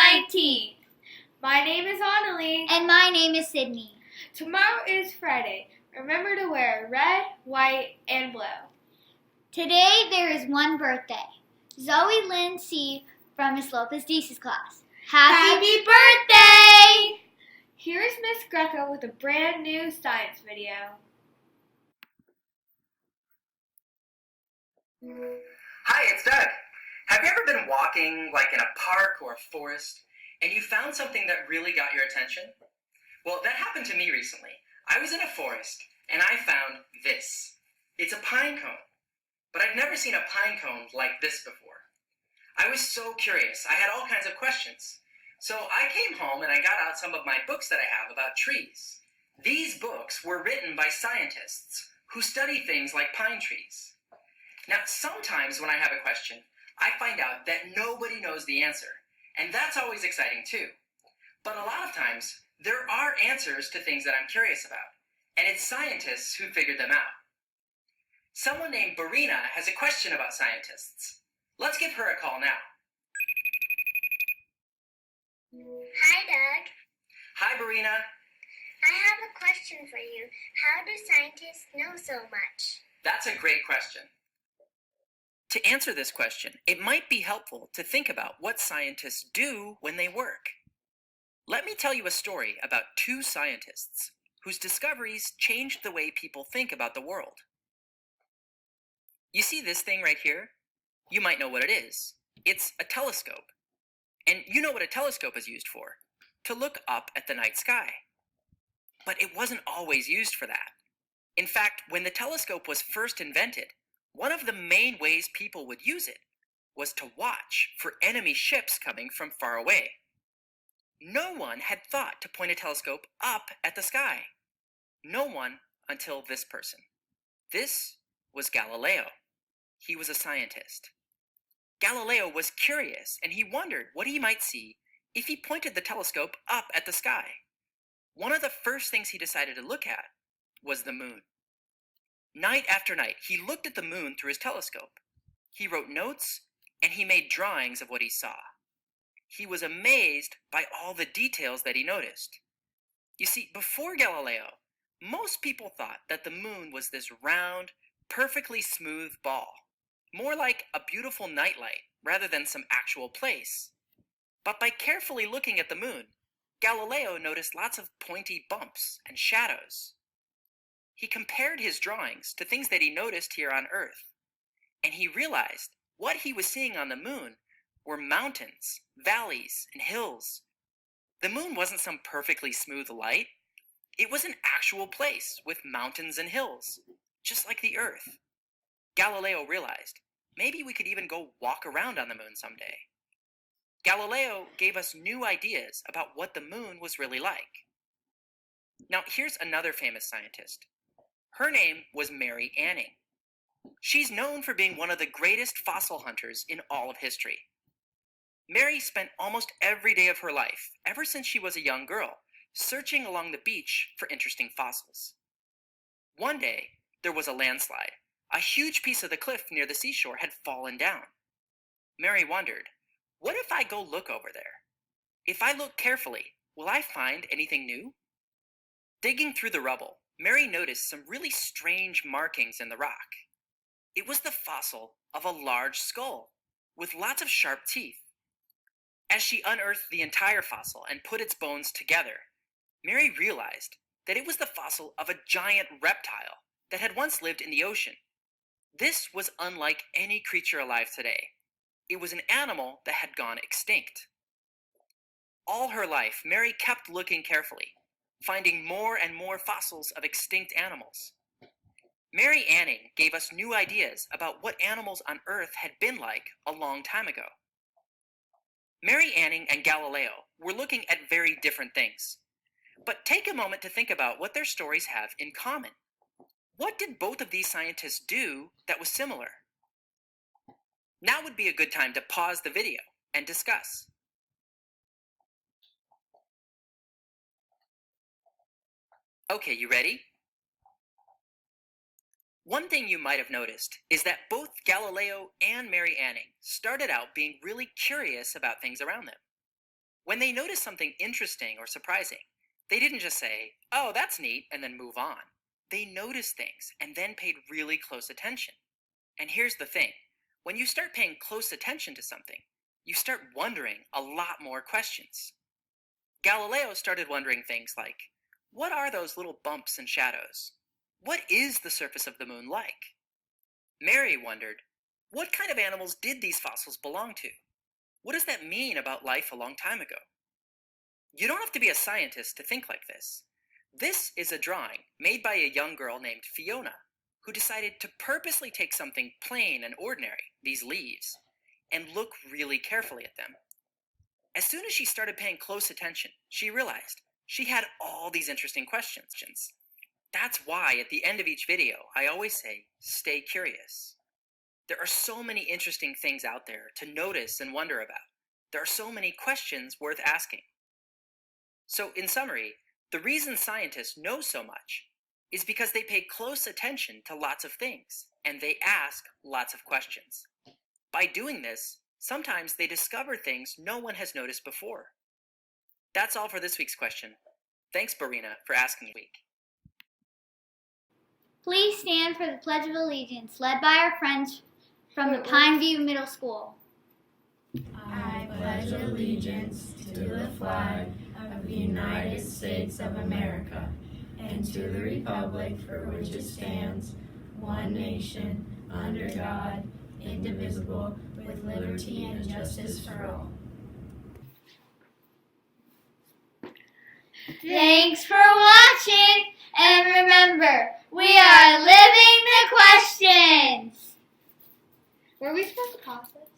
19th. My name is Annalie. And my name is Sydney. Tomorrow is Friday. Remember to wear red, white, and blue. Today there is one birthday. Zoe Lynn C. from Miss Lopez Deese's class. Happy birthday! Here is Miss Greco with a brand new science video. Hi, it's Doug. Have you ever been walking like in a park or a forest and you found something that really got your attention? Well, that happened to me recently. I was in a forest and I found this. It's a pine cone, but I've never seen a pine cone like this before. I was so curious. I had all kinds of questions. So I came home and I got out some of my books that I have about trees. These books were written by scientists who study things like pine trees. Now, sometimes when I have a question, I find out that nobody knows the answer, and that's always exciting too. But a lot of times, there are answers to things that I'm curious about, and it's scientists who figured them out. Someone named Barina has a question about scientists. Let's give her a call now. Hi, Doug. Hi, Barina. I have a question for you. How do scientists know so much? That's a great question. To answer this question, it might be helpful to think about what scientists do when they work. Let me tell you a story about two scientists whose discoveries changed the way people think about the world. You see this thing right here? You might know what it is. It's a telescope. And you know what a telescope is used for? To look up at the night sky. But it wasn't always used for that. In fact, when the telescope was first invented, one of the main ways people would use it was to watch for enemy ships coming from far away. No one had thought to point a telescope up at the sky. No one until this person. This was Galileo. He was a scientist. Galileo was curious, and he wondered what he might see if he pointed the telescope up at the sky. One of the first things he decided to look at was the moon. Night after night, he looked at the moon through his telescope. He wrote notes, and he made drawings of what he saw. He was amazed by all the details that he noticed. You see, before Galileo, most people thought that the moon was this round, perfectly smooth ball, more like a beautiful nightlight rather than some actual place. But by carefully looking at the moon, Galileo noticed lots of pointy bumps and shadows. He compared his drawings to things that he noticed here on Earth, and he realized what he was seeing on the moon were mountains, valleys, and hills. The moon wasn't some perfectly smooth light. It was an actual place with mountains and hills, just like the Earth. Galileo realized maybe we could even go walk around on the moon someday. Galileo gave us new ideas about what the moon was really like. Now, here's another famous scientist. Her name was Mary Anning. She's known for being one of the greatest fossil hunters in all of history. Mary spent almost every day of her life, ever since she was a young girl, searching along the beach for interesting fossils. One day, there was a landslide. A huge piece of the cliff near the seashore had fallen down. Mary wondered, what if I go look over there? If I look carefully, will I find anything new? Digging through the rubble, Mary noticed some really strange markings in the rock. It was the fossil of a large skull with lots of sharp teeth. As she unearthed the entire fossil and put its bones together, Mary realized that it was the fossil of a giant reptile that had once lived in the ocean. This was unlike any creature alive today. It was an animal that had gone extinct. All her life, Mary kept looking carefully, finding more and more fossils of extinct animals. Mary Anning gave us new ideas about what animals on Earth had been like a long time ago. Mary Anning and Galileo were looking at very different things. But take a moment to think about what their stories have in common. What did both of these scientists do that was similar? Now would be a good time to pause the video and discuss. Okay, you ready? One thing you might have noticed is that both Galileo and Mary Anning started out being really curious about things around them. When they noticed something interesting or surprising, they didn't just say, "Oh, that's neat," and then move on. They noticed things and then paid really close attention. And here's the thing. When you start paying close attention to something, you start wondering a lot more questions. Galileo started wondering things like, what are those little bumps and shadows? What is the surface of the moon like? Mary wondered, what kind of animals did these fossils belong to? What does that mean about life a long time ago? You don't have to be a scientist to think like this. This is a drawing made by a young girl named Fiona, who decided to purposely take something plain and ordinary, these leaves, and look really carefully at them. As soon as she started paying close attention, she realized she had all these interesting questions. That's why at the end of each video, I always say, stay curious. There are so many interesting things out there to notice and wonder about. There are so many questions worth asking. So in summary, the reason scientists know so much is because they pay close attention to lots of things, and they ask lots of questions. By doing this, sometimes they discover things no one has noticed before. That's all for this week's question. Thanks, Barina, for asking the week. Please stand for the Pledge of Allegiance, led by our friends from the Pineview Middle School. I pledge allegiance to the flag of the United States of America and to the republic for which it stands, one nation, under God, indivisible, with liberty and justice for all. Thanks for watching, and remember, we are living the questions. Were we supposed to pause this?